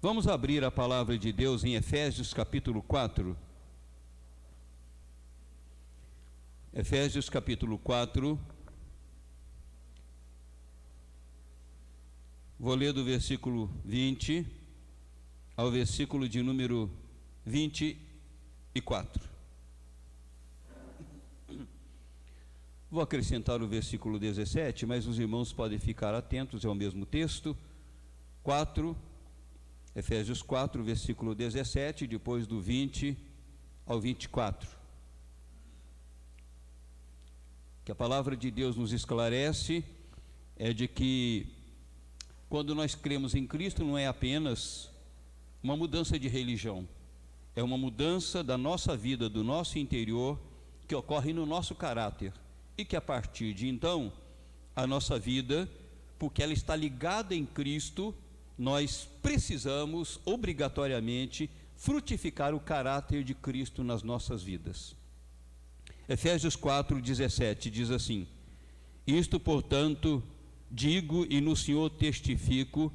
Vamos abrir a palavra de Deus em Efésios capítulo 4. Efésios capítulo 4. Vou ler do versículo 20 ao versículo de número 24. Vou acrescentar o versículo 17, mas os irmãos podem ficar atentos, é o mesmo texto. 4, Efésios 4, versículo 17, depois do 20 ao 24. Que a palavra de Deus nos esclarece é de que quando nós cremos em Cristo não é apenas uma mudança de religião, é uma mudança da nossa vida, do nosso interior, que ocorre no nosso caráter, e que a partir de então, a nossa vida, porque ela está ligada em Cristo, nós precisamos obrigatoriamente frutificar o caráter de Cristo nas nossas vidas. Efésios 4:17 diz assim: isto, portanto, digo e no Senhor testifico,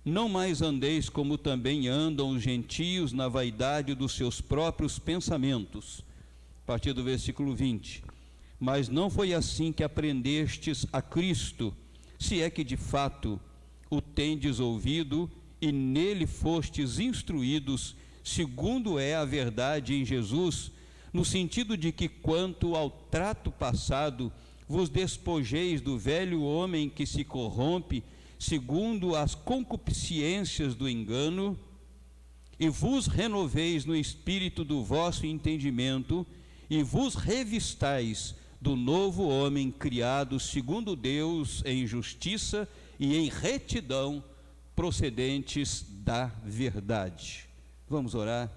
não mais andeis como também andam os gentios na vaidade dos seus próprios pensamentos. A partir do versículo 20: mas não foi assim que aprendestes a Cristo, se é que de fato o tendes ouvido e nele fostes instruídos, segundo é a verdade em Jesus, no sentido de que quanto ao trato passado, vos despojeis do velho homem que se corrompe, segundo as concupiscências do engano, e vos renoveis no espírito do vosso entendimento, e vos revistais do novo homem criado segundo Deus em justiça e em retidão, procedentes da verdade. Vamos orar,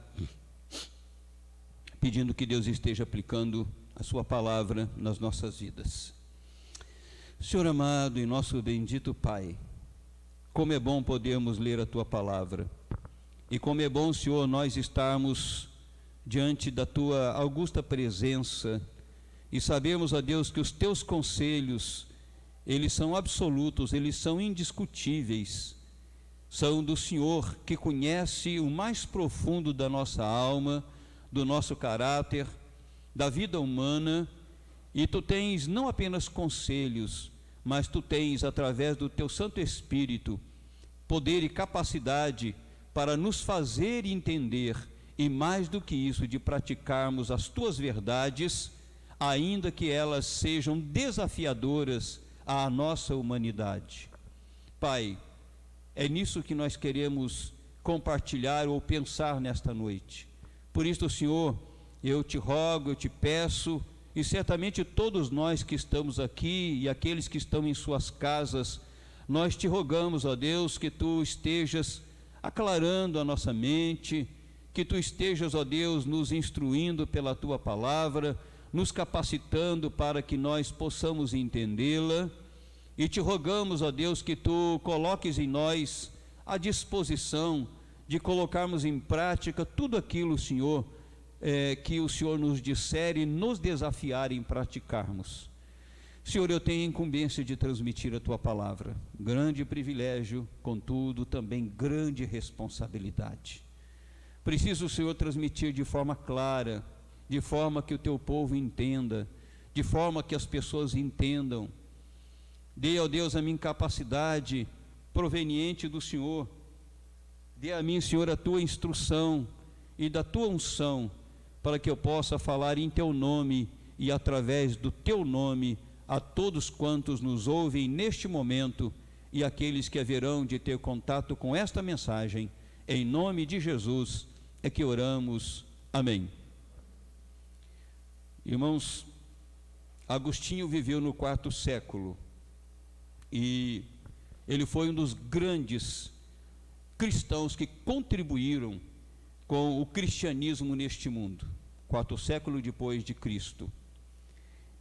pedindo que Deus esteja aplicando a sua palavra nas nossas vidas. Senhor amado e nosso bendito Pai, como é bom podermos ler a tua palavra, e como é bom, Senhor, nós estarmos diante da tua augusta presença e sabemos, ó Deus, que os teus conselhos, eles são absolutos, eles são indiscutíveis, são do Senhor, que conhece o mais profundo da nossa alma, do nosso caráter, da vida humana, e tu tens não apenas conselhos, mas tu tens, através do teu Santo Espírito, poder e capacidade para nos fazer entender, e mais do que isso, de praticarmos as tuas verdades, ainda que elas sejam desafiadoras à nossa humanidade. Pai, é nisso que nós queremos compartilhar ou pensar nesta noite. Por isso, Senhor, eu te rogo, eu te peço, e certamente todos nós que estamos aqui e aqueles que estão em suas casas, nós te rogamos, ó Deus, que tu estejas aclarando a nossa mente, que tu estejas, ó Deus, nos instruindo pela tua palavra, nos capacitando para que nós possamos entendê-la, e te rogamos, ó Deus, que tu coloques em nós a disposição de colocarmos em prática tudo aquilo, Senhor, que o Senhor nos disser e nos desafiar em praticarmos. Senhor, eu tenho a incumbência de transmitir a tua palavra, grande privilégio, contudo também grande responsabilidade. Preciso, Senhor, transmitir de forma clara, de forma que o teu povo entenda, de forma que as pessoas entendam. Dê, ó Deus, a minha capacidade proveniente do Senhor. Dê a mim, Senhor, a tua instrução e da tua unção, para que eu possa falar em teu nome e através do teu nome a todos quantos nos ouvem neste momento e aqueles que haverão de ter contato com esta mensagem. Em nome de Jesus é que oramos. Amém. Irmãos, Agostinho viveu no quarto século e ele foi um dos grandes cristãos que contribuíram com o cristianismo neste mundo, quarto século depois de Cristo.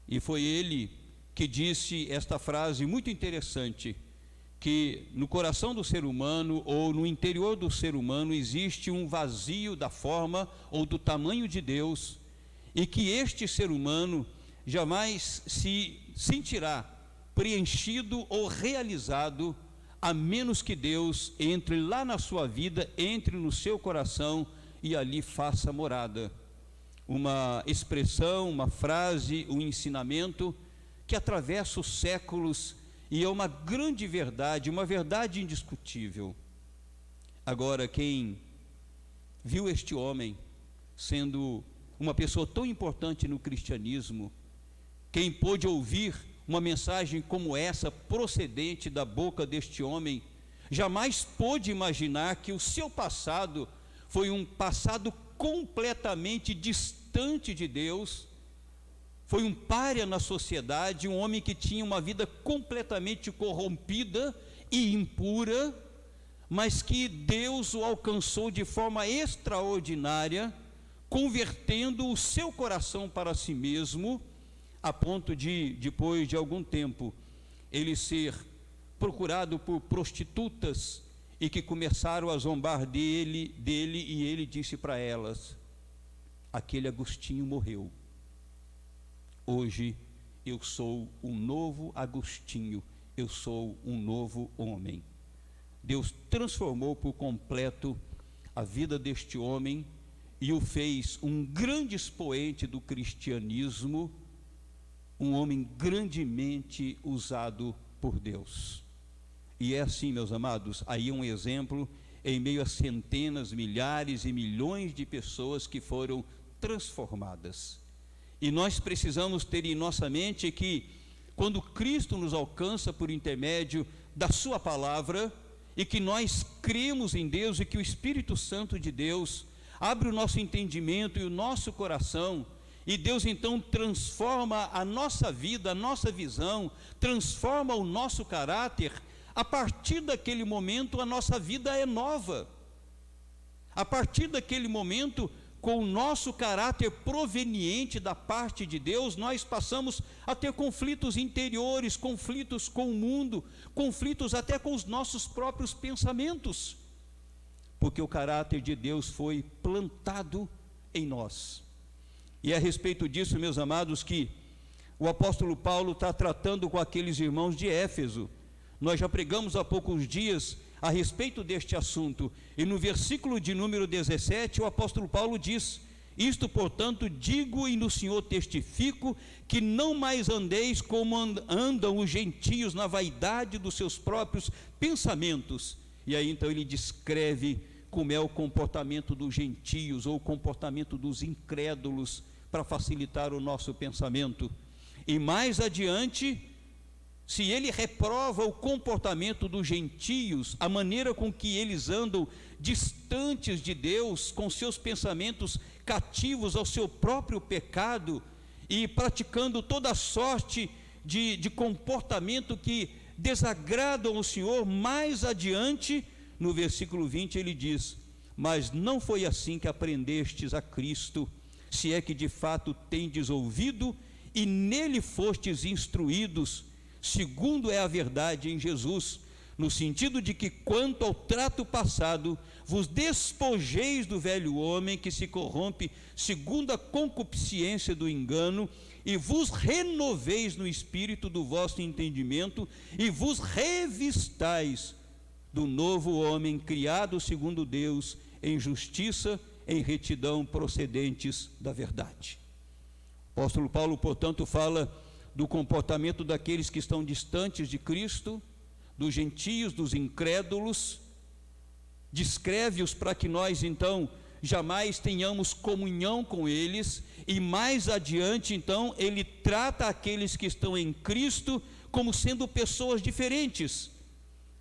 E foi ele que disse esta frase muito interessante, que no coração do ser humano ou no interior do ser humano existe um vazio da forma ou do tamanho de Deus, e que este ser humano jamais se sentirá preenchido ou realizado a menos que Deus entre lá na sua vida, entre no seu coração e ali faça morada. Uma expressão, uma frase, um ensinamento que atravessa os séculos e é uma grande verdade, uma verdade indiscutível. Agora, quem viu este homem sendo uma pessoa tão importante no cristianismo, quem pôde ouvir uma mensagem como essa, procedente da boca deste homem, jamais pôde imaginar que o seu passado foi um passado completamente distante de Deus, foi um pária na sociedade, um homem que tinha uma vida completamente corrompida e impura, mas que Deus o alcançou de forma extraordinária, convertendo o seu coração para si mesmo, a ponto de, depois de algum tempo, ele ser procurado por prostitutas e que começaram a zombar dele e ele disse para elas: aquele Agostinho morreu, hoje eu sou um novo Agostinho, eu sou um novo homem. Deus transformou por completo a vida deste homem e o fez um grande expoente do cristianismo, um homem grandemente usado por Deus. E é assim, meus amados, aí um exemplo em meio a centenas, milhares e milhões de pessoas que foram transformadas. E nós precisamos ter em nossa mente que quando Cristo nos alcança por intermédio da sua palavra, e que nós cremos em Deus e que o Espírito Santo de Deus abre o nosso entendimento e o nosso coração, e Deus então transforma a nossa vida, a nossa visão, transforma o nosso caráter. A partir daquele momento a nossa vida é nova. A partir daquele momento, com o nosso caráter proveniente da parte de Deus, nós passamos a ter conflitos interiores, conflitos com o mundo, conflitos até com os nossos próprios pensamentos, porque o caráter de Deus foi plantado em nós. E é a respeito disso, meus amados, que o apóstolo Paulo está tratando com aqueles irmãos de Éfeso. Nós já pregamos há poucos dias a respeito deste assunto, e no versículo de número 17, o apóstolo Paulo diz: isto, portanto, digo e no Senhor testifico, que não mais andeis como andam os gentios na vaidade dos seus próprios pensamentos. E aí então ele descreve como é o comportamento dos gentios, ou o comportamento dos incrédulos, para facilitar o nosso pensamento. E mais adiante, se ele reprova o comportamento dos gentios, a maneira com que eles andam distantes de Deus, com seus pensamentos cativos ao seu próprio pecado e praticando toda sorte de comportamento que desagradam ao Senhor, mais adiante, no versículo 20 ele diz: mas não foi assim que aprendestes a Cristo, se é que de fato tendes ouvido e nele fostes instruídos, segundo é a verdade em Jesus, no sentido de que, quanto ao trato passado, vos despojeis do velho homem que se corrompe segundo a concupiscência do engano, e vos renoveis no espírito do vosso entendimento, e vos revistais do novo homem, criado segundo Deus, em justiça, em retidão, procedentes da verdade. O apóstolo Paulo, portanto, fala do comportamento daqueles que estão distantes de Cristo, dos gentios, dos incrédulos, descreve-os para que nós então jamais tenhamos comunhão com eles, e mais adiante então ele trata aqueles que estão em Cristo como sendo pessoas diferentes,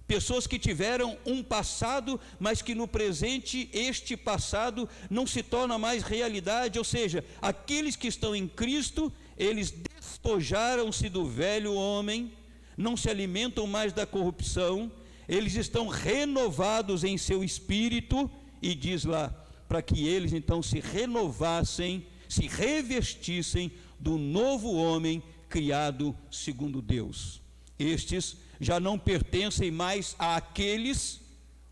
pessoas que tiveram um passado, mas que no presente este passado não se torna mais realidade. Ou seja, aqueles que estão em Cristo, eles despojaram-se do velho homem, não se alimentam mais da corrupção, eles estão renovados em seu espírito, e diz lá, para que eles então se renovassem, se revestissem do novo homem criado segundo Deus. Estes já não pertencem mais àqueles,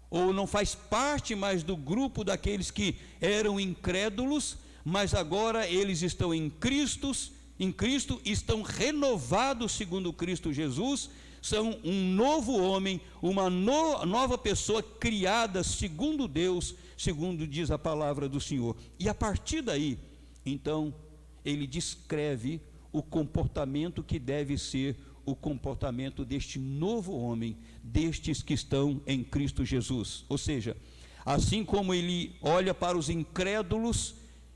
ou não faz parte mais do grupo daqueles que eram incrédulos, mas agora eles estão em Cristo, estão renovados segundo Cristo Jesus, são um novo homem, uma nova pessoa criada segundo Deus, segundo diz a palavra do Senhor. E a partir daí, então, ele descreve o comportamento que deve ser o comportamento deste novo homem, destes que estão em Cristo Jesus. Ou seja, assim como ele olha para os incrédulos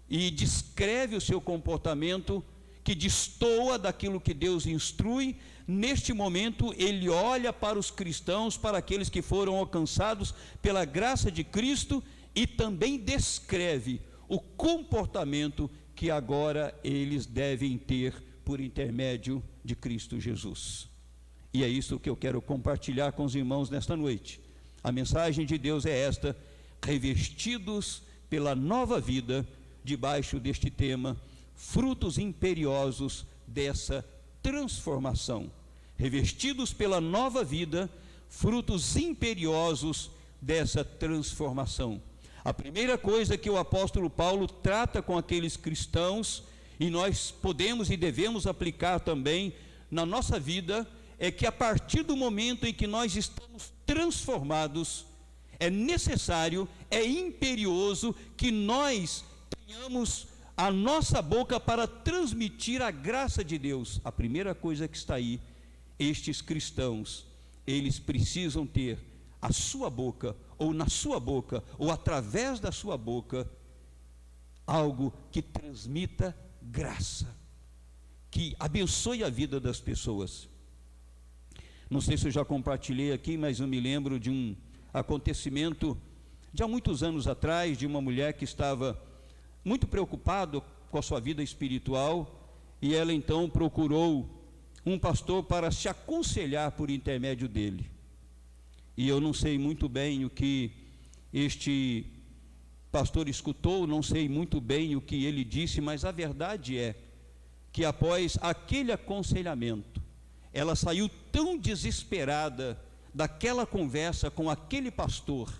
e descreve o seu comportamento, que destoa daquilo que Deus instrui, neste momento ele olha para os cristãos, para aqueles que foram alcançados pela graça de Cristo, e também descreve o comportamento que agora eles devem ter por intermédio de Cristo Jesus. E é isso que eu quero compartilhar com os irmãos nesta noite. A mensagem de Deus é esta: revestidos pela nova vida, debaixo deste tema, frutos imperiosos dessa transformação. Revestidos pela nova vida, frutos imperiosos dessa transformação. A primeira coisa que o apóstolo Paulo trata com aqueles cristãos, e nós podemos e devemos aplicar também na nossa vida, é que a partir do momento em que nós estamos transformados, é necessário, é imperioso que nós tenhamos a nossa boca para transmitir a graça de Deus. A primeira coisa que está aí, estes cristãos, eles precisam ter a sua boca, ou na sua boca, ou através da sua boca, algo que transmita graça, que abençoe a vida das pessoas. Não sei se eu já compartilhei aqui, mas eu me lembro de um acontecimento de há muitos anos atrás, de uma mulher que estava muito preocupado com a sua vida espiritual, e ela então procurou um pastor para se aconselhar por intermédio dele. E eu não sei muito bem o que este pastor escutou, não sei muito bem o que ele disse, mas a verdade é que após aquele aconselhamento, ela saiu tão desesperada daquela conversa com aquele pastor,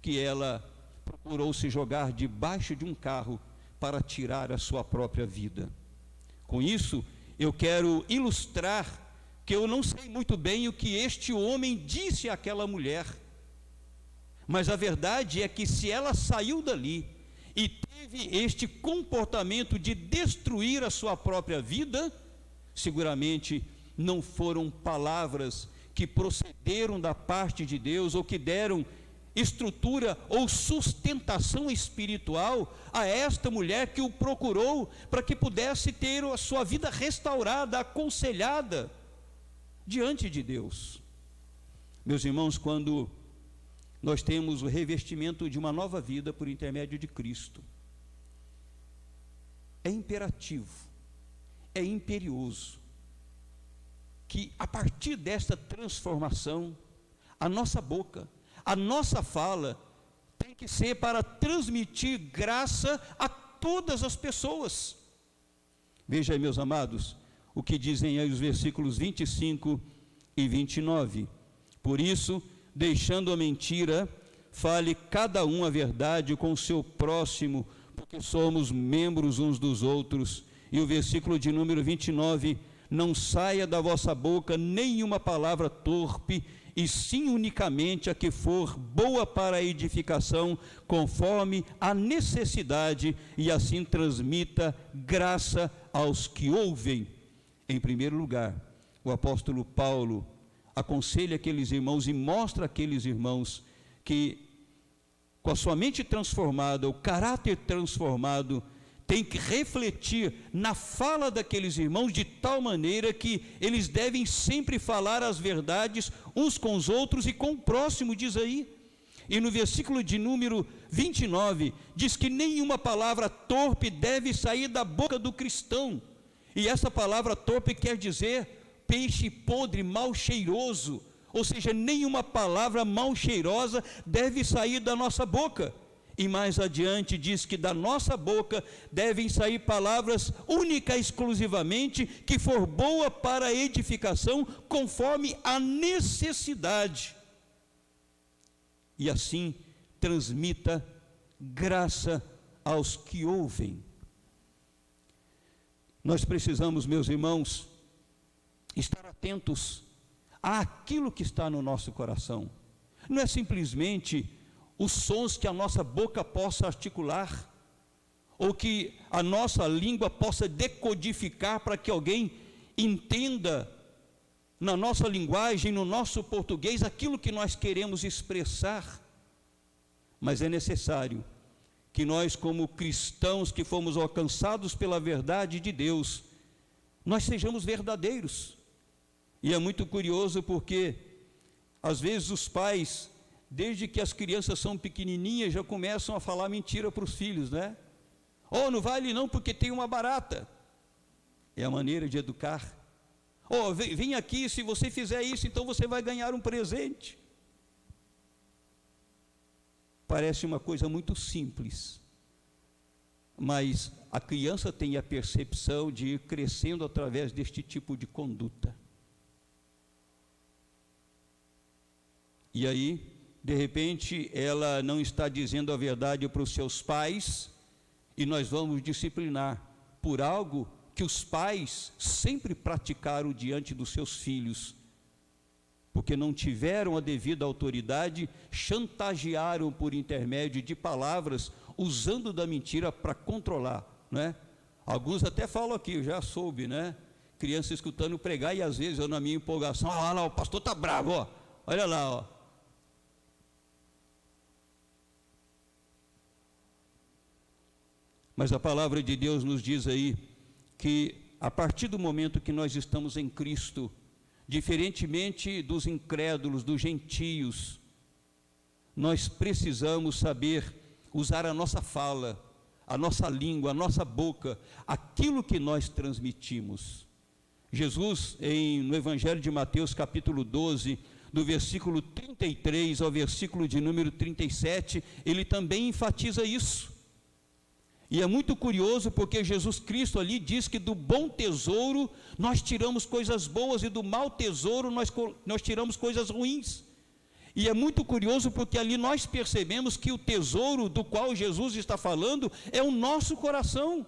que ela procurou se jogar debaixo de um carro para tirar a sua própria vida. Com isso, eu quero ilustrar que eu não sei muito bem o que este homem disse àquela mulher, mas a verdade é que se ela saiu dali e teve este comportamento de destruir a sua própria vida, seguramente não foram palavras que procederam da parte de Deus, ou que deram estrutura ou sustentação espiritual a esta mulher que o procurou para que pudesse ter a sua vida restaurada, aconselhada diante de Deus. Meus irmãos, quando nós temos o revestimento de uma nova vida por intermédio de Cristo, é imperativo, é imperioso que a partir desta transformação, a nossa boca, a nossa fala tem que ser para transmitir graça a todas as pessoas. Veja aí, meus amados, o que dizem aí os versículos 25 e 29. Por isso, deixando a mentira, fale cada um a verdade com o seu próximo, porque somos membros uns dos outros. E o versículo de número 29, não saia da vossa boca nenhuma palavra torpe, e sim unicamente a que for boa para a edificação, conforme a necessidade, e assim transmita graça aos que ouvem. Em primeiro lugar, o apóstolo Paulo aconselha aqueles irmãos e mostra àqueles irmãos que, com a sua mente transformada, o caráter transformado, tem que refletir na fala daqueles irmãos de tal maneira que eles devem sempre falar as verdades uns com os outros e com o próximo, diz aí. E no versículo de número 29, diz que nenhuma palavra torpe deve sair da boca do cristão. E essa palavra torpe quer dizer peixe podre, mal cheiroso, ou seja, nenhuma palavra mal cheirosa deve sair da nossa boca. E mais adiante diz que da nossa boca devem sair palavras única e exclusivamente que for boa para a edificação, conforme a necessidade. E assim transmita graça aos que ouvem. Nós precisamos, meus irmãos, estar atentos àquilo que está no nosso coração. Não é simplesmente os sons que a nossa boca possa articular, ou que a nossa língua possa decodificar para que alguém entenda na nossa linguagem, no nosso português, aquilo que nós queremos expressar. Mas é necessário que nós, como cristãos que fomos alcançados pela verdade de Deus, nós sejamos verdadeiros. E é muito curioso porque, às vezes, os pais, desde que as crianças são pequenininhas, já começam a falar mentira para os filhos, né? Oh, não vale não porque tem uma barata. É a maneira de educar. Oh, vem aqui, se você fizer isso, então você vai ganhar um presente. Parece uma coisa muito simples, mas a criança tem a percepção de ir crescendo através deste tipo de conduta. E aí, de repente, ela não está dizendo a verdade para os seus pais, e nós vamos disciplinar por algo que os pais sempre praticaram diante dos seus filhos, porque não tiveram a devida autoridade, chantagearam por intermédio de palavras, usando da mentira para controlar, né? Alguns até falam aqui, eu já soube, né? Criança escutando pregar, e às vezes eu, na minha empolgação, olha lá, o pastor está bravo, ó, olha lá, ó. Mas a palavra de Deus nos diz aí que a partir do momento que nós estamos em Cristo, diferentemente dos incrédulos, dos gentios, nós precisamos saber usar a nossa fala, a nossa língua, a nossa boca, aquilo que nós transmitimos. Jesus, no Evangelho de Mateus, capítulo 12, do versículo 33 ao versículo de número 37, ele também enfatiza isso. E é muito curioso porque Jesus Cristo ali diz que do bom tesouro nós tiramos coisas boas e do mau tesouro nós tiramos coisas ruins. E é muito curioso porque ali nós percebemos que o tesouro do qual Jesus está falando é o nosso coração.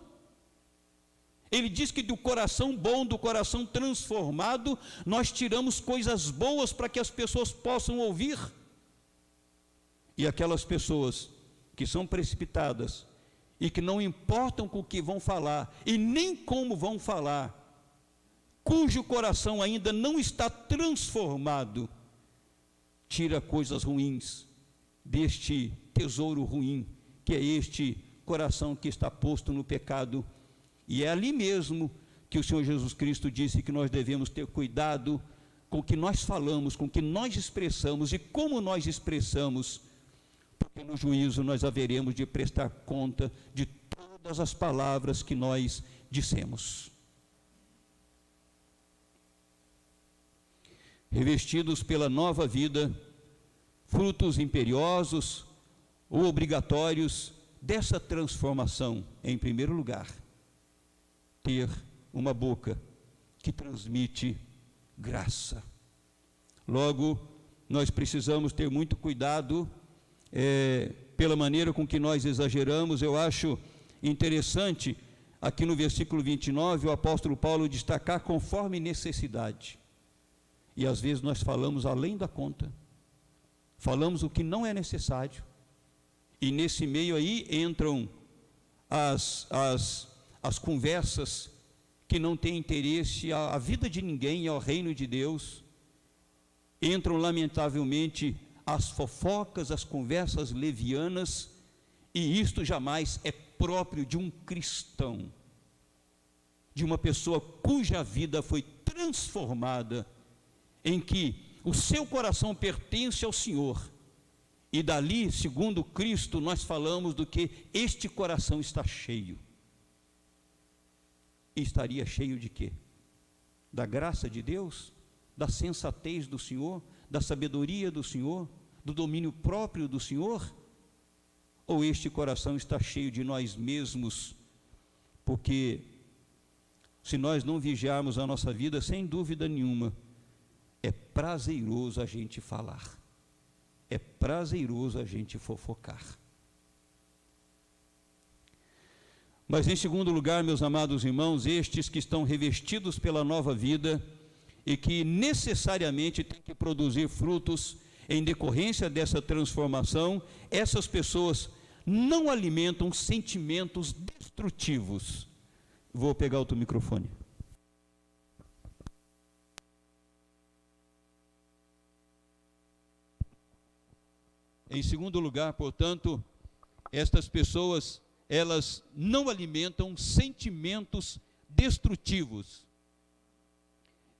Ele diz que do coração bom, do coração transformado, nós tiramos coisas boas para que as pessoas possam ouvir. E aquelas pessoas que são precipitadas e que não importam com o que vão falar e nem como vão falar, cujo coração ainda não está transformado, tira coisas ruins deste tesouro ruim, que é este coração que está posto no pecado. E é ali mesmo que o Senhor Jesus Cristo disse que nós devemos ter cuidado com o que nós falamos, com o que nós expressamos e como nós expressamos, porque no juízo nós haveremos de prestar conta de todas as palavras que nós dissemos. Revestidos pela nova vida, frutos imperiosos ou obrigatórios dessa transformação, em primeiro lugar, ter uma boca que transmite graça. Logo, nós precisamos ter muito cuidado pela maneira com que nós exageramos. Eu acho interessante, aqui no versículo 29, o apóstolo Paulo destacar conforme necessidade. E às vezes nós falamos além da conta, falamos o que não é necessário, e nesse meio aí entram as conversas que não têm interesse à vida de ninguém e ao reino de Deus. Entram lamentavelmente as fofocas, as conversas levianas, e isto jamais é próprio de um cristão, de uma pessoa cuja vida foi transformada, em que o seu coração pertence ao Senhor, e dali, segundo Cristo, nós falamos do que este coração está cheio. E estaria cheio de quê? Da graça de Deus, da sensatez do Senhor, da sabedoria do Senhor, do domínio próprio do Senhor? Ou este coração está cheio de nós mesmos? Porque se nós não vigiarmos a nossa vida, sem dúvida nenhuma, é prazeroso a gente falar, é prazeroso a gente fofocar. Mas em segundo lugar, meus amados irmãos, estes que estão revestidos pela nova vida, e que necessariamente tem que produzir frutos em decorrência dessa transformação, essas pessoas não alimentam sentimentos destrutivos. Vou pegar outro microfone. Em segundo lugar, portanto, estas pessoas, elas não alimentam sentimentos destrutivos.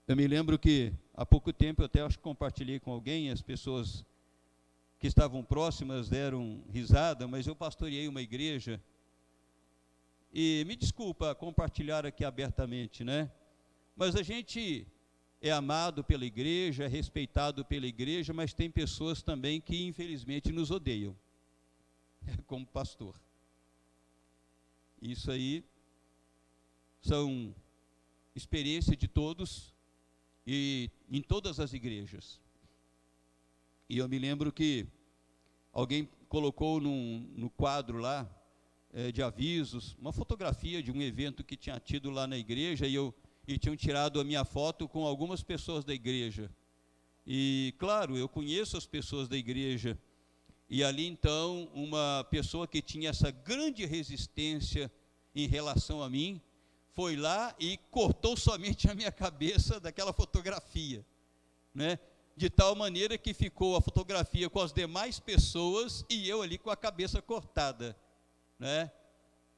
Eu me lembro que há pouco tempo, eu até acho que compartilhei com alguém, as pessoas que estavam próximas deram risada, mas eu pastoreei uma igreja, e me desculpa compartilhar aqui abertamente, né? Mas a gente é amado pela igreja, é respeitado pela igreja, mas tem pessoas também que infelizmente nos odeiam, como pastor. Isso aí são experiências de todos e em todas as igrejas. E eu me lembro que alguém colocou no quadro lá, de avisos, uma fotografia de um evento que tinha tido lá na igreja, e tinham tirado a minha foto com algumas pessoas da igreja. E, claro, eu conheço as pessoas da igreja, e ali então, uma pessoa que tinha essa grande resistência em relação a mim, foi lá e cortou somente a minha cabeça daquela fotografia, né? De tal maneira que ficou a fotografia com as demais pessoas e eu ali com a cabeça cortada, né?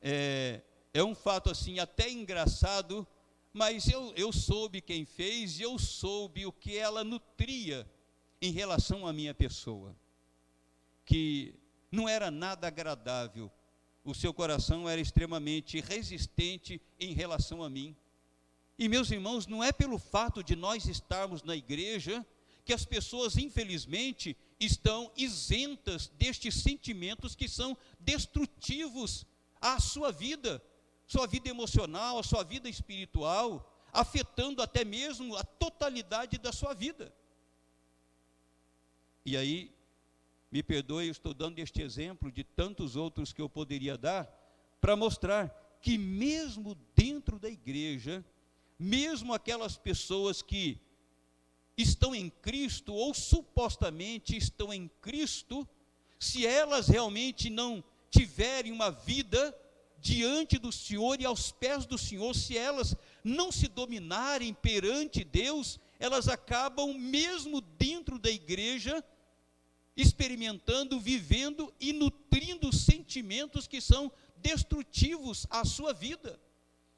É um fato assim até engraçado, mas eu soube quem fez e eu soube o que ela nutria em relação à minha pessoa, que não era nada agradável. O seu coração era extremamente resistente em relação a mim. E, meus irmãos, não é pelo fato de nós estarmos na igreja que as pessoas, infelizmente, estão isentas destes sentimentos que são destrutivos à sua vida emocional, a sua vida espiritual, afetando até mesmo a totalidade da sua vida. E aí, me perdoe, eu estou dando este exemplo de tantos outros que eu poderia dar, para mostrar que mesmo dentro da igreja, mesmo aquelas pessoas que estão em Cristo, ou supostamente estão em Cristo, se elas realmente não tiverem uma vida diante do Senhor e aos pés do Senhor, se elas não se dominarem perante Deus, elas acabam mesmo dentro da igreja, experimentando, vivendo e nutrindo sentimentos que são destrutivos à sua vida,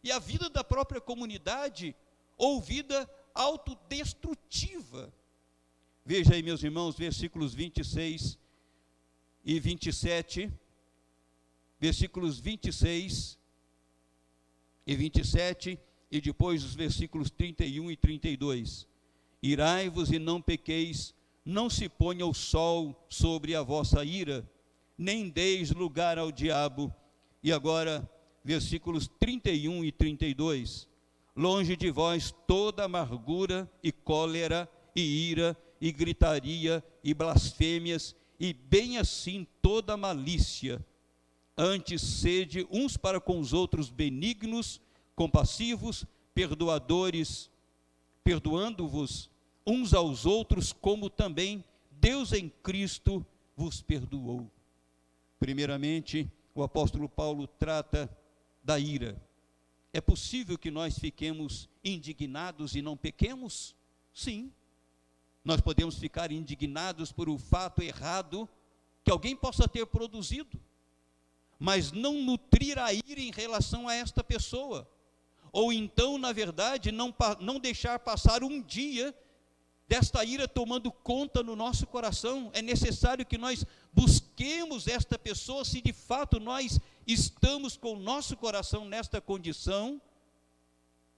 e à vida da própria comunidade, ou vida autodestrutiva. Veja aí, meus irmãos, versículos 26 e 27, versículos 26 e 27, e depois os versículos 31 e 32. Irai-vos e não pequeis, não se ponha o sol sobre a vossa ira, nem deis lugar ao diabo. E agora, versículos 31 e 32. Longe de vós toda amargura e cólera e ira e gritaria e blasfêmias, e bem assim toda malícia. Antes sede uns para com os outros benignos, compassivos, perdoadores, perdoando-vos uns aos outros, como também Deus em Cristo vos perdoou. Primeiramente, o apóstolo Paulo trata da ira. É possível que nós fiquemos indignados e não pequemos? Sim. Nós podemos ficar indignados por um fato errado que alguém possa ter produzido, mas não nutrir a ira em relação a esta pessoa, ou então, na verdade, não deixar passar um dia desta ira tomando conta no nosso coração. É necessário que nós busquemos esta pessoa, se de fato nós estamos com o nosso coração nesta condição,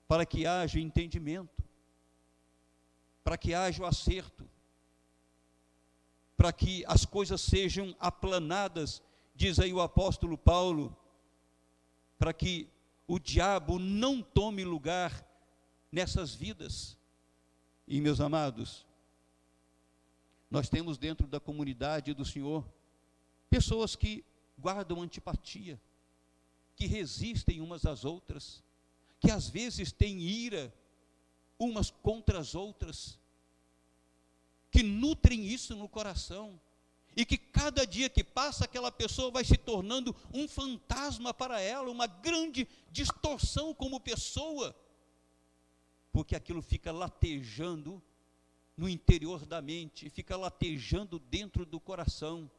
para que haja entendimento, para que haja o acerto, para que as coisas sejam aplanadas, diz aí o apóstolo Paulo, para que o diabo não tome lugar nessas vidas. E, meus amados, nós temos dentro da comunidade do Senhor pessoas que guardam antipatia, que resistem umas às outras, que às vezes têm ira umas contra as outras, que nutrem isso no coração, e que cada dia que passa aquela pessoa vai se tornando um fantasma para ela, uma grande distorção como pessoa, porque aquilo fica latejando no interior da mente, fica latejando dentro do coração,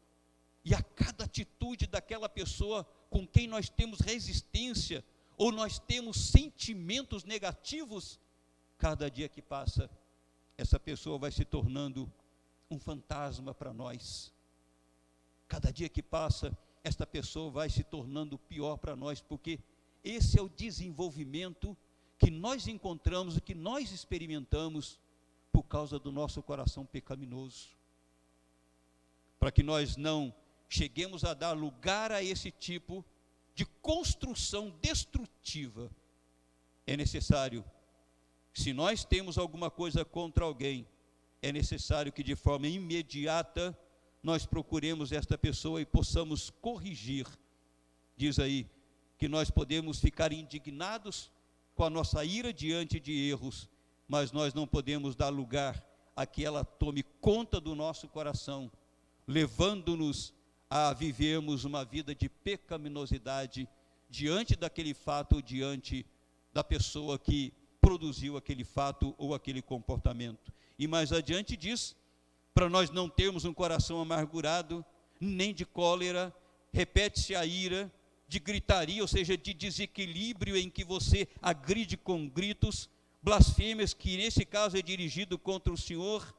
e a cada atitude daquela pessoa com quem nós temos resistência, ou nós temos sentimentos negativos, cada dia que passa, essa pessoa vai se tornando um fantasma para nós. Cada dia que passa, esta pessoa vai se tornando pior para nós, porque esse é o desenvolvimento que nós encontramos, que nós experimentamos por causa do nosso coração pecaminoso. Para que nós não cheguemos a dar lugar a esse tipo de construção destrutiva, é necessário, se nós temos alguma coisa contra alguém, é necessário que de forma imediata nós procuremos esta pessoa e possamos corrigir. Diz aí que nós podemos ficar indignados com a nossa ira diante de erros, mas nós não podemos dar lugar a que ela tome conta do nosso coração, levando-nos a vivermos uma vida de pecaminosidade diante daquele fato, diante da pessoa que produziu aquele fato ou aquele comportamento. E mais adiante diz, para nós não termos um coração amargurado, nem de cólera, repete-se a ira, de gritaria, ou seja, de desequilíbrio em que você agride com gritos, blasfêmias, que nesse caso é dirigido contra o Senhor.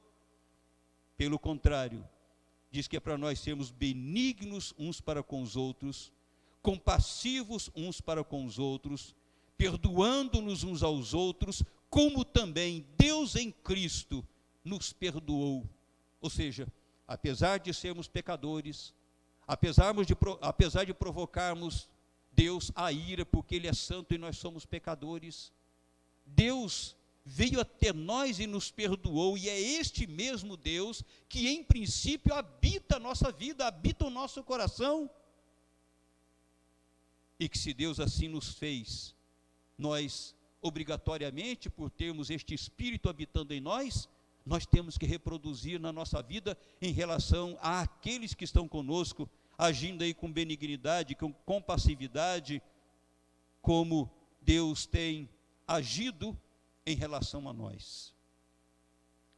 Pelo contrário, diz que é para nós sermos benignos uns para com os outros, compassivos uns para com os outros, perdoando-nos uns aos outros, como também Deus em Cristo nos perdoou. Ou seja, apesar de sermos pecadores, apesar de provocarmos Deus a ira, porque Ele é santo e nós somos pecadores, Deus veio até nós e nos perdoou, e é este mesmo Deus que em princípio habita a nossa vida, habita o nosso coração, e que se Deus assim nos fez, nós obrigatoriamente, por termos este Espírito habitando em nós, nós temos que reproduzir na nossa vida em relação àqueles que estão conosco, agindo aí com benignidade, com compassividade, como Deus tem agido em relação a nós.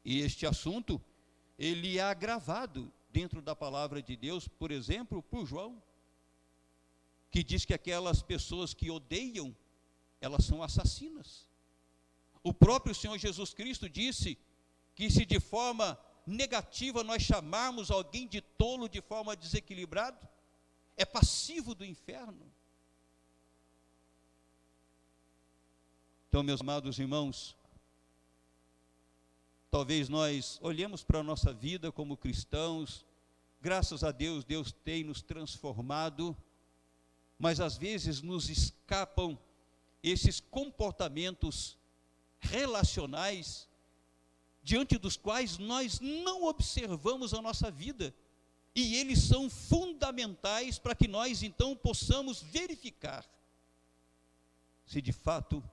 E este assunto, ele é agravado dentro da palavra de Deus, por exemplo, por João, que diz que aquelas pessoas que odeiam, elas são assassinas. O próprio Senhor Jesus Cristo disse que se de forma negativa nós chamarmos alguém de tolo de forma desequilibrada, é passivo do inferno. Então, meus amados irmãos, talvez nós olhemos para a nossa vida como cristãos, graças a Deus, Deus tem nos transformado, mas às vezes nos escapam esses comportamentos relacionais, diante dos quais nós não observamos a nossa vida, e eles são fundamentais para que nós então possamos verificar se de fato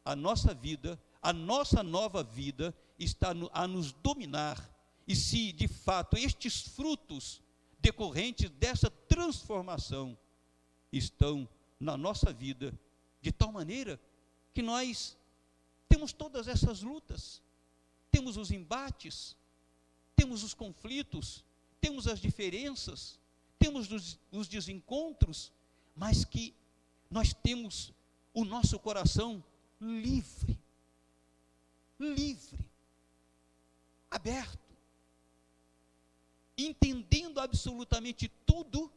a nossa vida, a nossa nova vida está a nos dominar, e se de fato estes frutos decorrentes dessa transformação estão na nossa vida, de tal maneira que nós temos todas essas lutas, temos os embates, temos os conflitos, temos as diferenças, temos os desencontros, mas que nós temos o nosso coração livre, aberto, entendendo absolutamente tudo,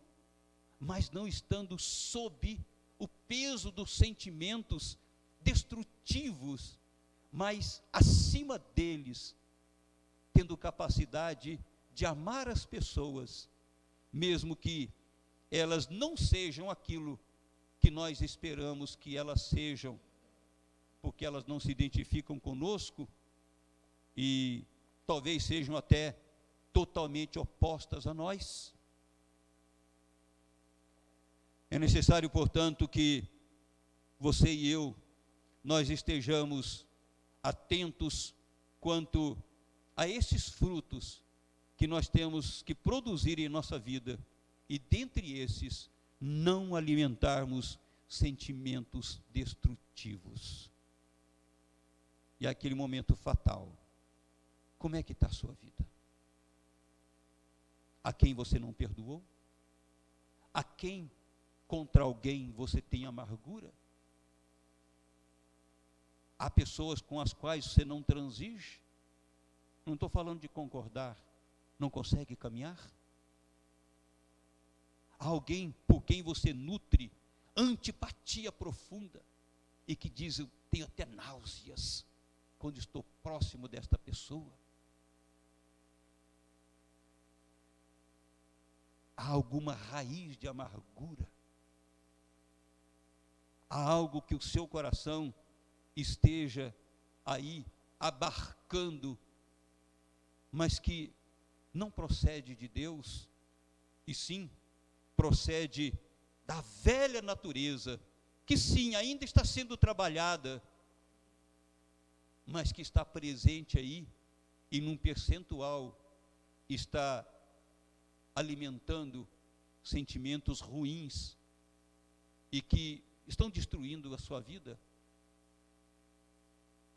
mas não estando sob o peso dos sentimentos destrutivos, mas acima deles, tendo capacidade de amar as pessoas, mesmo que elas não sejam aquilo que nós esperamos que elas sejam, porque elas não se identificam conosco e talvez sejam até totalmente opostas a nós. É necessário, portanto, que você e eu, nós estejamos atentos quanto a esses frutos que nós temos que produzir em nossa vida, e dentre esses, não alimentarmos sentimentos destrutivos. E aquele momento fatal, como é que está a sua vida? A quem você não perdoou? A quem contra alguém você tem amargura? Há pessoas com as quais você não transige? Não estou falando de concordar, não consegue caminhar? Há alguém por quem você nutre antipatia profunda e que diz: eu tenho até náuseas quando estou próximo desta pessoa? Há alguma raiz de amargura? Há algo que o seu coração esteja aí abarcando, mas que não procede de Deus, e sim procede da velha natureza, que sim, ainda está sendo trabalhada, mas que está presente aí, e num percentual está alimentando sentimentos ruins, e que estão destruindo a sua vida.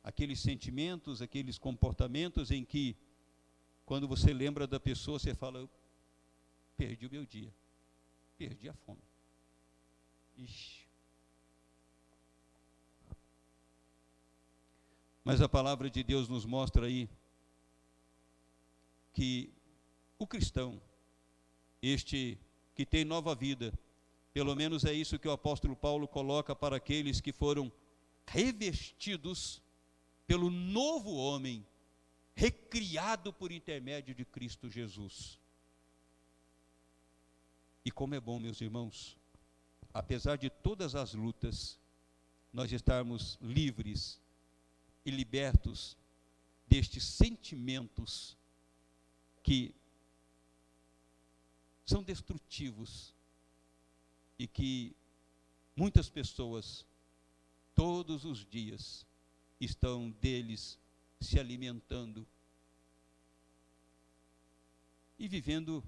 Aqueles sentimentos, aqueles comportamentos em que, quando você lembra da pessoa, você fala: eu perdi o meu dia, perdi a fome. Ixi. Mas a palavra de Deus nos mostra aí que o cristão, este que tem nova vida, pelo menos é isso que o apóstolo Paulo coloca para aqueles que foram revestidos pelo novo homem, recriado por intermédio de Cristo Jesus. E como é bom, meus irmãos, apesar de todas as lutas, nós estarmos livres e libertos destes sentimentos que são destrutivos e que muitas pessoas, todos os dias, estão deles se alimentando e vivendo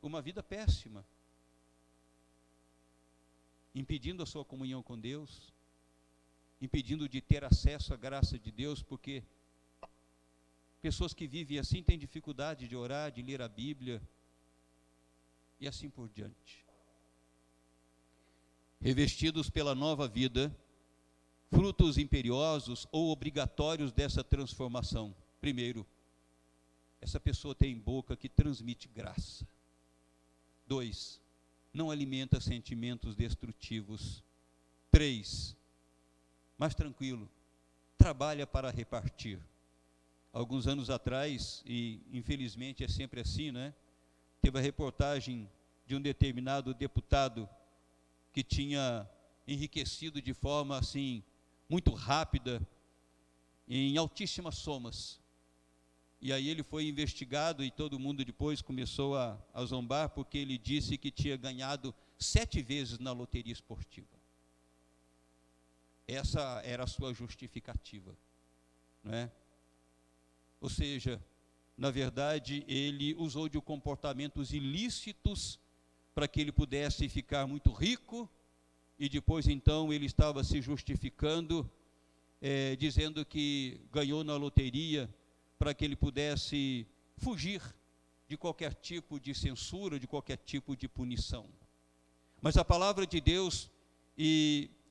uma vida péssima, impedindo a sua comunhão com Deus, impedindo de ter acesso à graça de Deus, porque pessoas que vivem assim têm dificuldade de orar, de ler a Bíblia, e assim por diante. Revestidos pela nova vida, frutos imperiosos ou obrigatórios dessa transformação. Primeiro, essa pessoa tem boca que transmite graça. 2, não alimenta sentimentos destrutivos. 3, mais tranquilo, trabalha para repartir. Alguns anos atrás, e infelizmente é sempre assim, né? Teve a reportagem de um determinado deputado que tinha enriquecido de forma assim, muito rápida, em altíssimas somas. E aí ele foi investigado e todo mundo depois começou a zombar, porque ele disse que tinha ganhado 7 vezes na loteria esportiva. Essa era a sua justificativa, não é? Ou seja, na verdade, ele usou de comportamentos ilícitos para que ele pudesse ficar muito rico, e depois então ele estava se justificando, dizendo que ganhou na loteria para que ele pudesse fugir de qualquer tipo de censura, de qualquer tipo de punição. Mas a palavra de Deus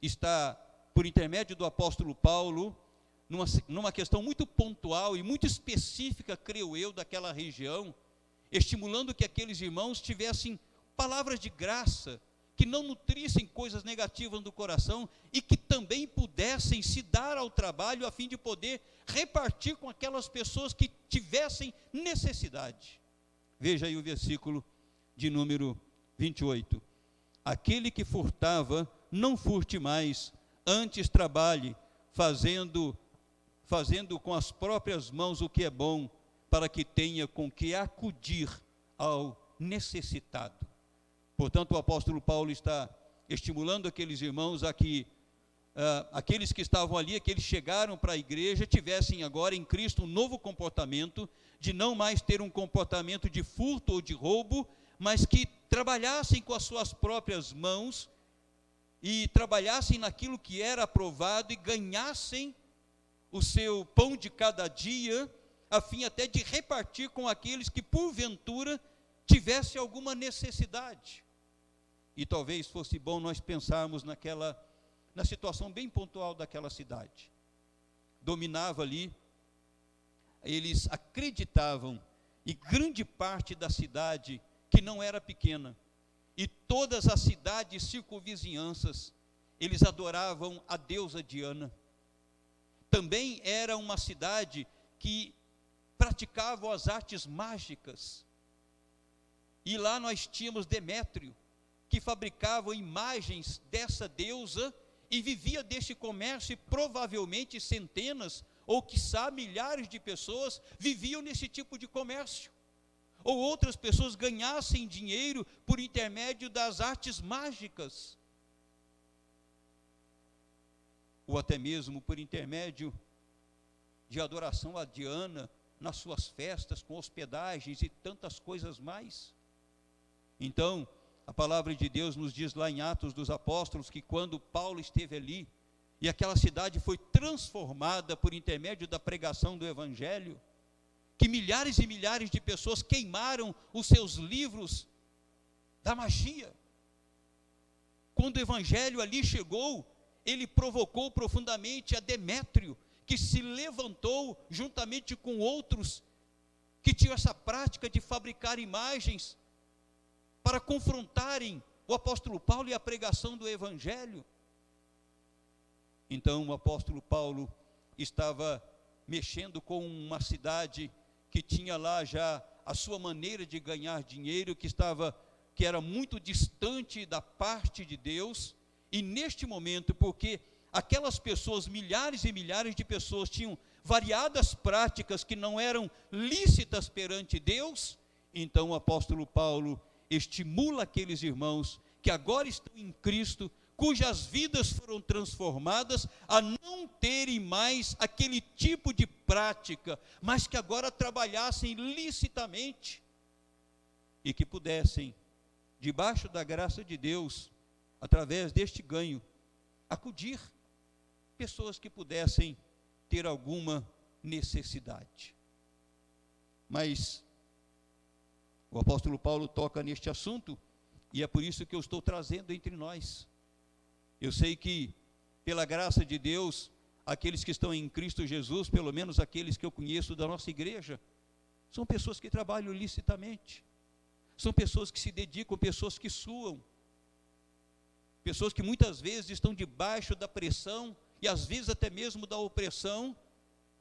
está, por intermédio do apóstolo Paulo, numa questão muito pontual e muito específica, creio eu, daquela região, estimulando que aqueles irmãos tivessem palavras de graça, que não nutrissem coisas negativas do coração e que também pudessem se dar ao trabalho a fim de poder repartir com aquelas pessoas que tivessem necessidade. Veja aí o versículo de número 28. Aquele que furtava, não furte mais, antes trabalhe, fazendo com as próprias mãos o que é bom, para que tenha com que acudir ao necessitado. Portanto, o apóstolo Paulo está estimulando aqueles irmãos a que aqueles que estavam ali, aqueles que chegaram para a igreja, tivessem agora em Cristo um novo comportamento, de não mais ter um comportamento de furto ou de roubo, mas que trabalhassem com as suas próprias mãos, e trabalhassem naquilo que era aprovado, e ganhassem o seu pão de cada dia, a fim até de repartir com aqueles que porventura tivessem alguma necessidade. E talvez fosse bom nós pensarmos na situação bem pontual daquela cidade. Dominava ali, eles acreditavam, e grande parte da cidade, que não era pequena, e todas as cidades circunvizinhanças, eles adoravam a deusa Diana. Também era uma cidade que praticavam as artes mágicas, e lá nós tínhamos Demétrio, que fabricavam imagens dessa deusa, e vivia deste comércio, e provavelmente centenas, ou quiçá milhares de pessoas viviam nesse tipo de comércio, ou outras pessoas ganhassem dinheiro por intermédio das artes mágicas, ou até mesmo por intermédio de adoração a Diana nas suas festas, com hospedagens e tantas coisas mais. Então, a palavra de Deus nos diz lá em Atos dos Apóstolos, que quando Paulo esteve ali, e aquela cidade foi transformada por intermédio da pregação do Evangelho, que milhares e milhares de pessoas queimaram os seus livros da magia. Quando o Evangelho ali chegou, ele provocou profundamente a Demétrio, que se levantou juntamente com outros que tinham essa prática de fabricar imagens para confrontarem o apóstolo Paulo e a pregação do Evangelho. Então o apóstolo Paulo estava mexendo com uma cidade que tinha lá já a sua maneira de ganhar dinheiro, que era muito distante da parte de Deus, e neste momento, porque aquelas pessoas, milhares e milhares de pessoas, tinham variadas práticas que não eram lícitas perante Deus, então o apóstolo Paulo estimula aqueles irmãos que agora estão em Cristo, cujas vidas foram transformadas, a não terem mais aquele tipo de prática, mas que agora trabalhassem licitamente, e que pudessem, debaixo da graça de Deus, através deste ganho, acudir pessoas que pudessem ter alguma necessidade. Mas o apóstolo Paulo toca neste assunto, e é por isso que eu estou trazendo entre nós. Eu sei que, pela graça de Deus, aqueles que estão em Cristo Jesus, pelo menos aqueles que eu conheço da nossa igreja, são pessoas que trabalham licitamente, são pessoas que se dedicam, pessoas que suam, pessoas que muitas vezes estão debaixo da pressão, e às vezes até mesmo da opressão,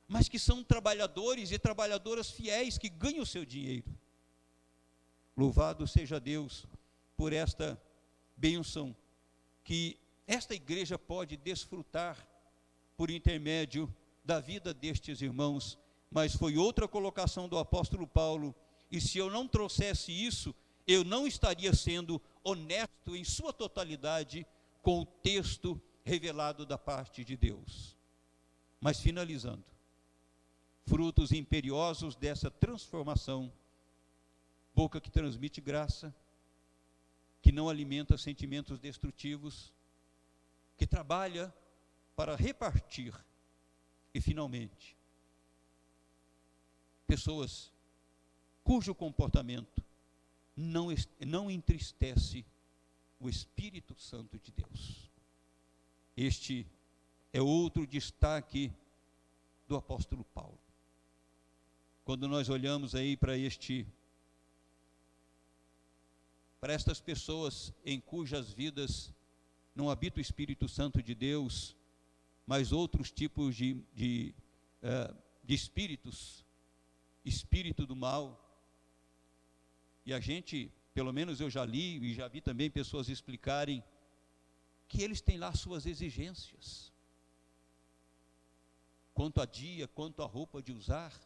mas que são trabalhadores e trabalhadoras fiéis, que ganham o seu dinheiro. Louvado seja Deus por esta bênção que esta igreja pode desfrutar por intermédio da vida destes irmãos. Mas foi outra colocação do apóstolo Paulo, e se eu não trouxesse isso, eu não estaria sendo honesto em sua totalidade com o texto revelado da parte de Deus. Mas finalizando, frutos imperiosos dessa transformação: boca que transmite graça, que não alimenta sentimentos destrutivos, que trabalha para repartir, e finalmente, pessoas cujo comportamento não entristece o Espírito Santo de Deus. Este é outro destaque do apóstolo Paulo. Quando nós olhamos aí para estas pessoas em cujas vidas não habita o Espírito Santo de Deus, mas outros tipos de espíritos, espírito do mal, e a gente, pelo menos eu já li e já vi também pessoas explicarem que eles têm lá suas exigências, quanto a dia, quanto a roupa de usar,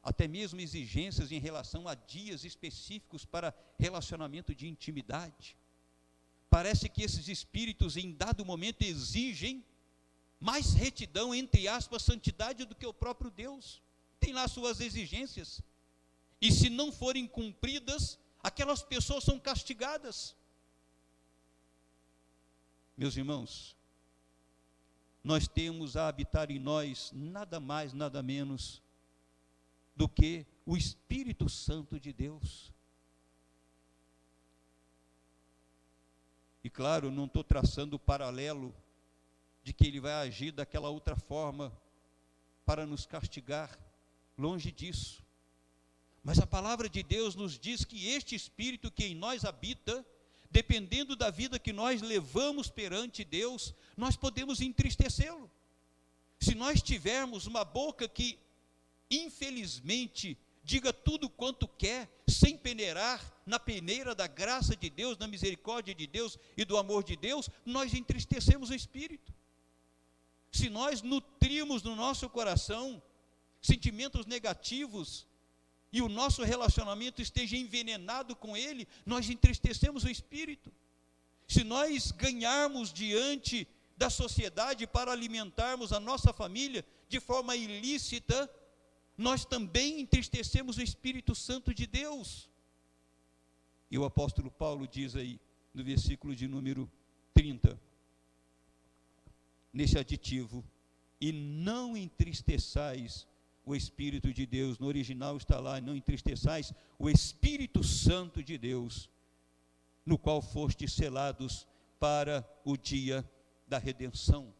até mesmo exigências em relação a dias específicos para relacionamento de intimidade, parece que esses espíritos em dado momento exigem mais retidão, entre aspas, santidade do que o próprio Deus. Tem lá suas exigências. E se não forem cumpridas, aquelas pessoas são castigadas. Meus irmãos, nós temos a habitar em nós nada mais, nada menos do que o Espírito Santo de Deus. E claro, não estou traçando o paralelo de que ele vai agir daquela outra forma para nos castigar, longe disso. Mas a palavra de Deus nos diz que este Espírito que em nós habita, dependendo da vida que nós levamos perante Deus, nós podemos entristecê-lo. Se nós tivermos uma boca que, infelizmente, diga tudo quanto quer, sem peneirar na peneira da graça de Deus, da misericórdia de Deus e do amor de Deus, nós entristecemos o Espírito. Se nós nutrimos no nosso coração sentimentos negativos e o nosso relacionamento esteja envenenado com ele, nós entristecemos o Espírito. Se nós ganharmos diante da sociedade para alimentarmos a nossa família de forma ilícita, nós também entristecemos o Espírito Santo de Deus. E o apóstolo Paulo diz aí, no versículo de número 30, nesse aditivo, e não entristeçais o Espírito de Deus. No original está lá, não entristeçais o Espírito Santo de Deus, no qual fostes selados para o dia da redenção.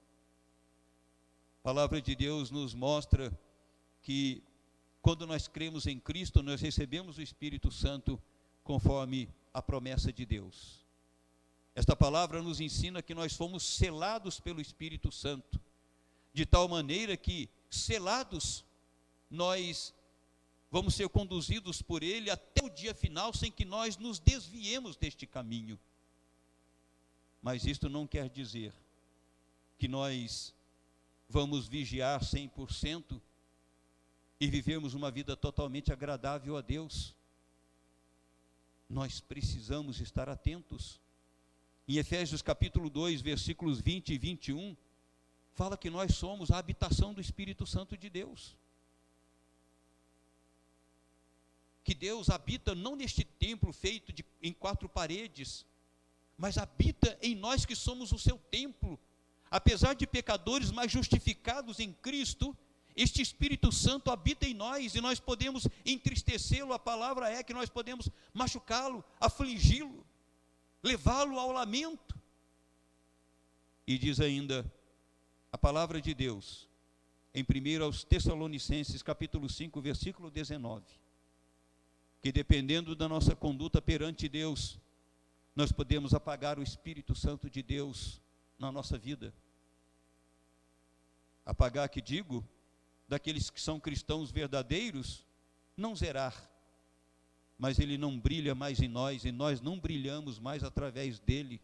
A palavra de Deus nos mostra que quando nós cremos em Cristo, nós recebemos o Espírito Santo conforme a promessa de Deus. Esta palavra nos ensina que nós fomos selados pelo Espírito Santo, de tal maneira que, selados, nós vamos ser conduzidos por Ele até o dia final, sem que nós nos desviemos deste caminho. Mas isto não quer dizer que nós vamos vigiar 100% e vivermos uma vida totalmente agradável a Deus. Nós precisamos estar atentos. Em Efésios capítulo 2, versículos 20 e 21, fala que nós somos a habitação do Espírito Santo de Deus. Que Deus habita não neste templo feito em 4 paredes, mas habita em nós que somos o seu templo. Apesar de pecadores, mas justificados em Cristo, este Espírito Santo habita em nós e nós podemos entristecê-lo. A palavra é que nós podemos machucá-lo, afligi-lo, levá-lo ao lamento. E diz ainda a palavra de Deus, em 1 aos Tessalonicenses, capítulo 5, versículo 19, que dependendo da nossa conduta perante Deus, nós podemos apagar o Espírito Santo de Deus na nossa vida. Apagar, que digo, daqueles que são cristãos verdadeiros, não zerar, mas ele não brilha mais em nós, e nós não brilhamos mais através dele.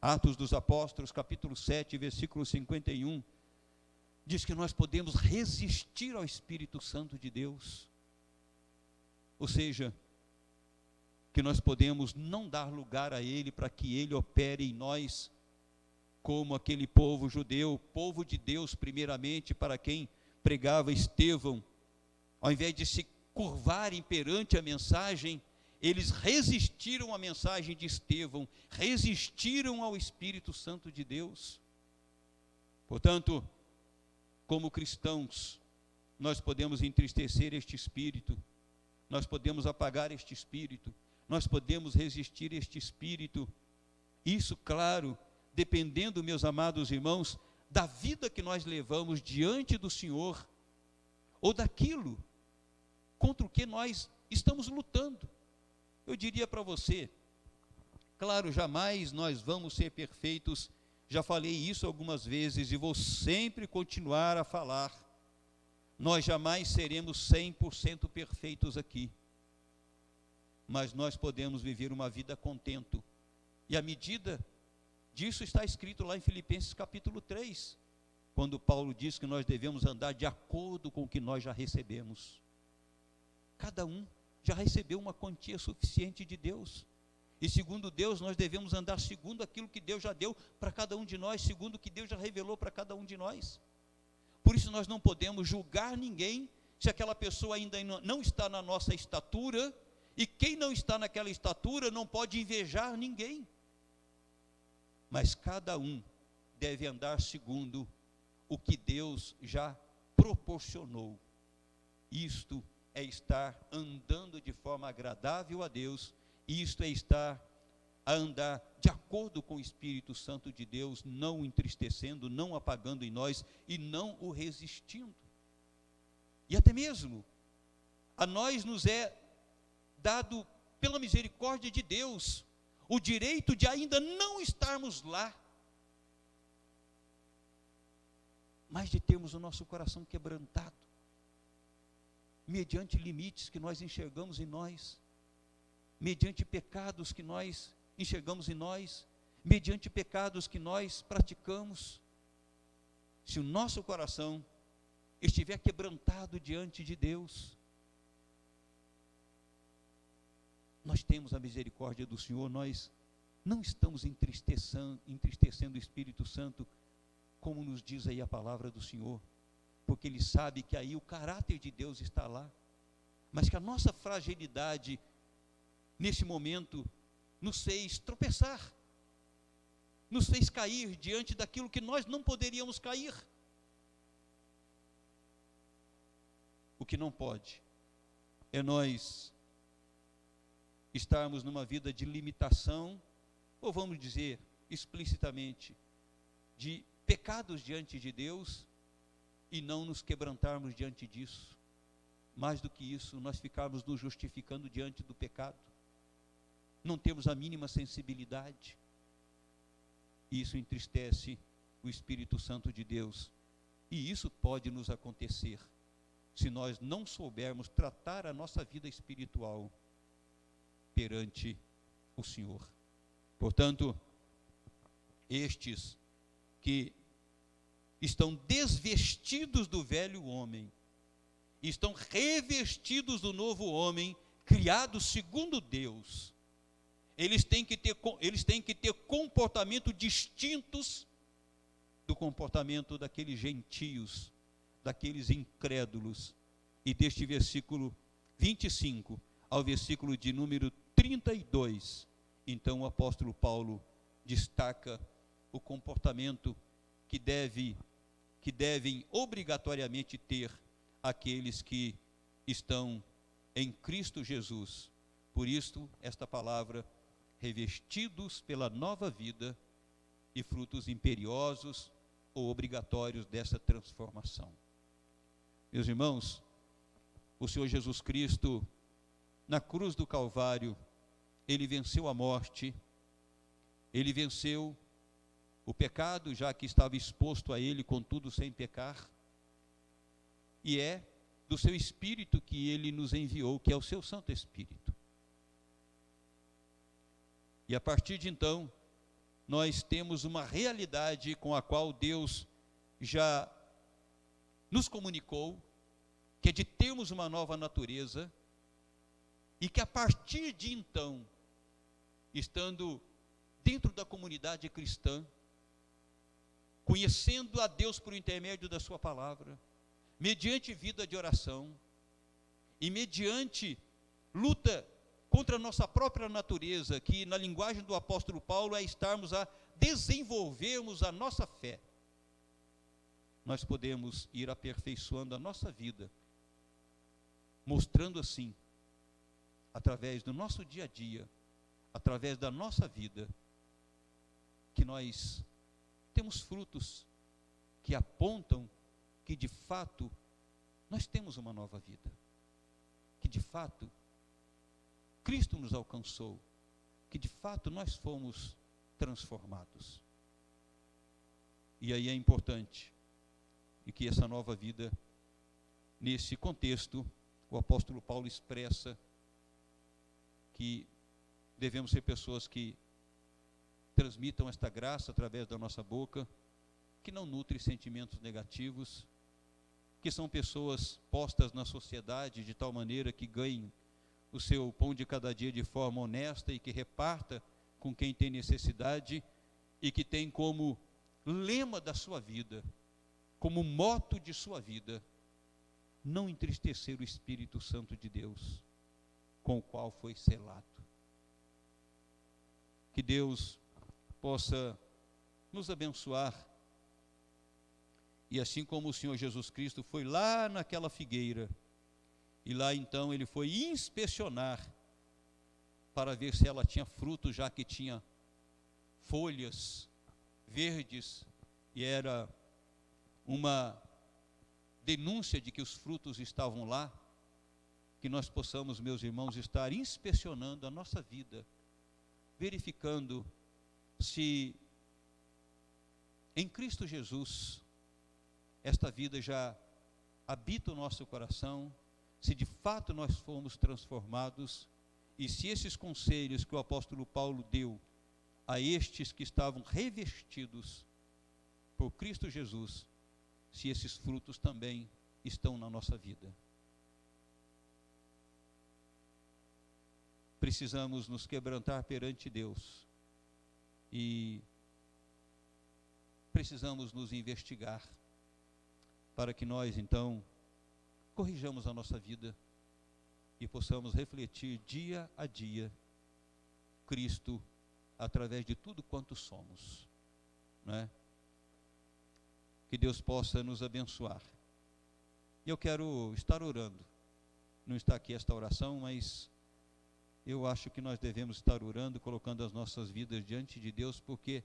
Atos dos Apóstolos, capítulo 7, versículo 51, diz que nós podemos resistir ao Espírito Santo de Deus. Ou seja, que nós podemos não dar lugar a ele para que ele opere em nós, como aquele povo judeu, povo de Deus primeiramente, para quem pregava Estevão, ao invés de se curvarem perante a mensagem, eles resistiram à mensagem de Estevão, resistiram ao Espírito Santo de Deus. Portanto, como cristãos, nós podemos entristecer este Espírito, nós podemos apagar este Espírito, nós podemos resistir este Espírito. Isso, claro, dependendo, meus amados irmãos, da vida que nós levamos diante do Senhor, ou daquilo contra o que nós estamos lutando. Eu diria para você, claro, jamais nós vamos ser perfeitos, já falei isso algumas vezes e vou sempre continuar a falar, nós jamais seremos 100% perfeitos aqui, mas nós podemos viver uma vida contento, e a medida disso está escrito lá em Filipenses capítulo 3, quando Paulo diz que nós devemos andar de acordo com o que nós já recebemos. Cada um já recebeu uma quantia suficiente de Deus, E segundo Deus, nós devemos andar segundo aquilo que Deus já deu para cada um de nós, segundo o que Deus já revelou para cada um de nós. Por isso nós não podemos julgar ninguém se aquela pessoa ainda não está na nossa estatura, e quem não está naquela estatura não pode invejar ninguém. Mas cada um deve andar segundo o que Deus já proporcionou. Isto é estar andando de forma agradável a Deus, isto é estar a andar de acordo com o Espírito Santo de Deus, não o entristecendo, não apagando em nós e não o resistindo. E até mesmo a nós nos é dado pela misericórdia de Deus o direito de ainda não estarmos lá, mas de termos o nosso coração quebrantado, mediante limites que nós enxergamos em nós, mediante pecados que nós enxergamos em nós, mediante pecados que nós praticamos. Se o nosso coração estiver quebrantado diante de Deus, nós temos a misericórdia do Senhor, nós não estamos entristecendo o Espírito Santo, como nos diz aí a palavra do Senhor, porque Ele sabe que aí o caráter de Deus está lá, mas que a nossa fragilidade, nesse momento, nos fez tropeçar, nos fez cair diante daquilo que nós não poderíamos cair. O que não pode é nós estarmos numa vida de limitação, ou vamos dizer explicitamente, de pecados diante de Deus, e não nos quebrantarmos diante disso. Mais do que isso, nós ficarmos nos justificando diante do pecado, não temos a mínima sensibilidade, e isso entristece o Espírito Santo de Deus, e isso pode nos acontecer se nós não soubermos tratar a nossa vida espiritual perante o Senhor. Portanto, estes que estão desvestidos do velho homem, estão revestidos do novo homem, criados segundo Deus, eles têm que ter comportamento distintos do comportamento daqueles gentios, daqueles incrédulos. E deste versículo 25 ao versículo de número 32, então o apóstolo Paulo destaca o comportamento que devem obrigatoriamente ter aqueles que estão em Cristo Jesus. Por isto, esta palavra, revestidos pela nova vida e frutos imperiosos ou obrigatórios dessa transformação. Meus irmãos, o Senhor Jesus Cristo, na cruz do Calvário, Ele venceu a morte, Ele venceu o pecado, já que estava exposto a Ele, contudo sem pecar, e é do seu Espírito que Ele nos enviou, que é o seu Santo Espírito. E a partir de então, nós temos uma realidade com a qual Deus já nos comunicou, que é de termos uma nova natureza, e que a partir de então, estando dentro da comunidade cristã, conhecendo a Deus por intermédio da sua palavra, mediante vida de oração, e mediante luta contra a nossa própria natureza, que na linguagem do apóstolo Paulo é estarmos a desenvolvermos a nossa fé, nós podemos ir aperfeiçoando a nossa vida, mostrando assim, através do nosso dia a dia, através da nossa vida, que nós temos frutos que apontam que de fato nós temos uma nova vida, que de fato Cristo nos alcançou, que de fato nós fomos transformados. E aí é importante, e que essa nova vida, nesse contexto, o apóstolo Paulo expressa que devemos ser pessoas que transmitam esta graça através da nossa boca, que não nutrem sentimentos negativos, que são pessoas postas na sociedade de tal maneira que ganhem o seu pão de cada dia de forma honesta e que reparta com quem tem necessidade e que tem como lema da sua vida, como moto de sua vida, não entristecer o Espírito Santo de Deus, com o qual foi selado. Que Deus possa nos abençoar, e assim como o Senhor Jesus Cristo foi lá naquela figueira, e lá então ele foi inspecionar, para ver se ela tinha fruto, já que tinha folhas verdes, e era uma denúncia de que os frutos estavam lá, que nós possamos, meus irmãos, estar inspecionando a nossa vida, verificando se em Cristo Jesus esta vida já habita o nosso coração, se de fato nós fomos transformados, e se esses conselhos que o apóstolo Paulo deu a estes que estavam revestidos por Cristo Jesus, se esses frutos também estão na nossa vida. Precisamos nos quebrantar perante Deus e precisamos nos investigar para que nós então corrijamos a nossa vida e possamos refletir dia a dia Cristo através de tudo quanto somos, não é? Que Deus possa nos abençoar. E eu quero estar orando. Não está aqui esta oração, mas eu acho que nós devemos estar orando, colocando as nossas vidas diante de Deus, porque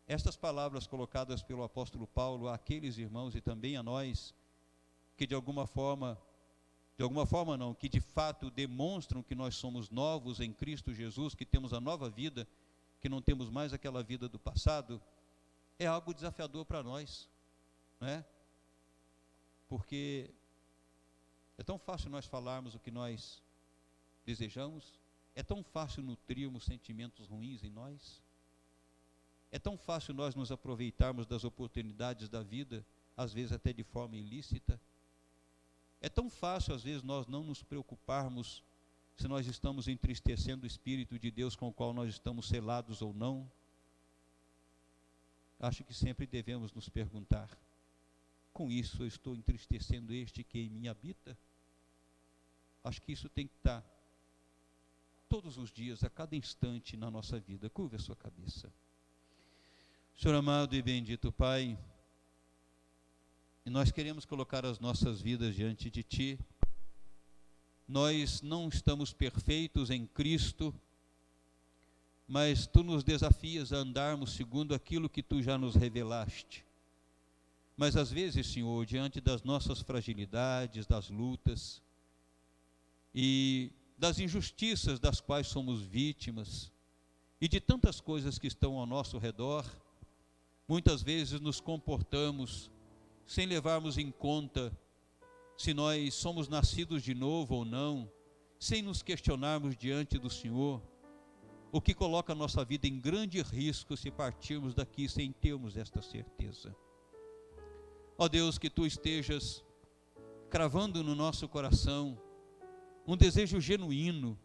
estas palavras colocadas pelo apóstolo Paulo àqueles irmãos e também a nós, que de alguma forma não, que de fato demonstram que nós somos novos em Cristo Jesus, que temos a nova vida, que não temos mais aquela vida do passado, é algo desafiador para nós, não é? Porque é tão fácil nós falarmos o que nós desejamos, é tão fácil nutrirmos sentimentos ruins em nós, é tão fácil nós nos aproveitarmos das oportunidades da vida, às vezes até de forma ilícita, é tão fácil às vezes nós não nos preocuparmos se nós estamos entristecendo o Espírito de Deus com o qual nós estamos selados ou não. Acho que sempre devemos nos perguntar: com isso eu estou entristecendo este que em mim habita? Acho que isso tem que estar todos os dias, a cada instante na nossa vida. Curva a sua cabeça. Senhor amado e bendito Pai, e nós queremos colocar as nossas vidas diante de Ti. Nós não estamos perfeitos em Cristo, mas Tu nos desafias a andarmos segundo aquilo que Tu já nos revelaste. Mas às vezes, Senhor, diante das nossas fragilidades, das lutas e das injustiças das quais somos vítimas, e de tantas coisas que estão ao nosso redor, muitas vezes nos comportamos sem levarmos em conta se nós somos nascidos de novo ou não, sem nos questionarmos diante do Senhor, o que coloca a nossa vida em grande risco se partirmos daqui sem termos esta certeza. Ó Deus, que Tu estejas cravando no nosso coração um desejo genuíno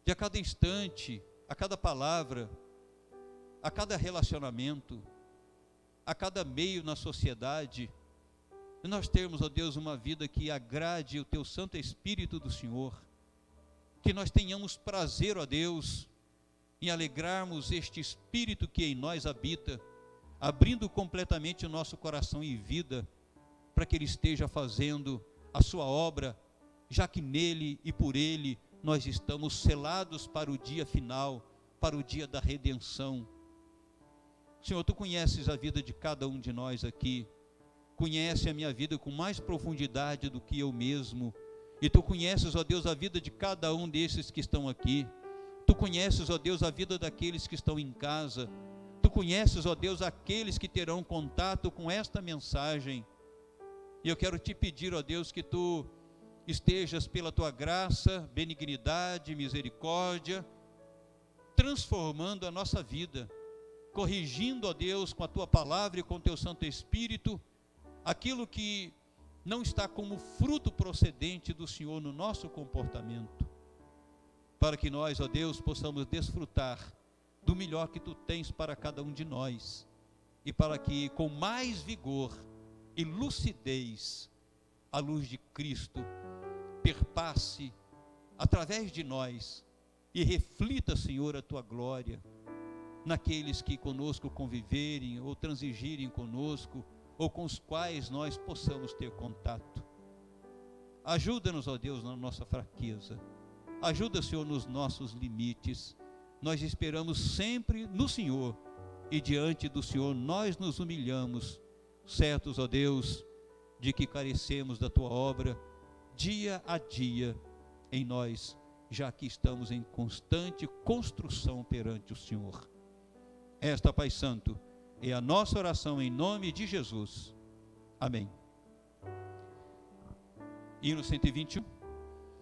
de a cada instante, a cada palavra, a cada relacionamento, a cada meio na sociedade, e nós termos, ó Deus, uma vida que agrade o Teu Santo Espírito do Senhor, que nós tenhamos prazer, ó Deus, em alegrarmos este Espírito que em nós habita, abrindo completamente o nosso coração e vida, para que Ele esteja fazendo a Sua obra, já que nele e por Ele nós estamos selados para o dia final, para o dia da redenção. Senhor, Tu conheces a vida de cada um de nós aqui, conhece a minha vida com mais profundidade do que eu mesmo, e Tu conheces, ó Deus, a vida de cada um desses que estão aqui. Tu conheces, ó Deus, a vida daqueles que estão em casa. Tu conheces, ó Deus, aqueles que terão contato com esta mensagem. E eu quero Te pedir, ó Deus, que Tu estejas pela Tua graça, benignidade, misericórdia, transformando a nossa vida, corrigindo, ó Deus, com a Tua palavra e com o Teu Santo Espírito, aquilo que não está como fruto procedente do Senhor no nosso comportamento. para que nós, ó Deus, possamos desfrutar do melhor que Tu tens para cada um de nós, e para que com mais vigor e lucidez a luz de Cristo perpasse através de nós e reflita, Senhor, a Tua glória naqueles que conosco conviverem ou transigirem conosco, ou com os quais nós possamos ter contato. Ajuda-nos, ó Deus, na nossa fraqueza. Ajuda, Senhor, nos nossos limites. Nós esperamos sempre no Senhor, e diante do Senhor nós nos humilhamos, certos, ó Deus, de que carecemos da Tua obra dia a dia em nós, já que estamos em constante construção perante o Senhor. Esta, Pai Santo, é a nossa oração em nome de Jesus. Amém. Hino 121.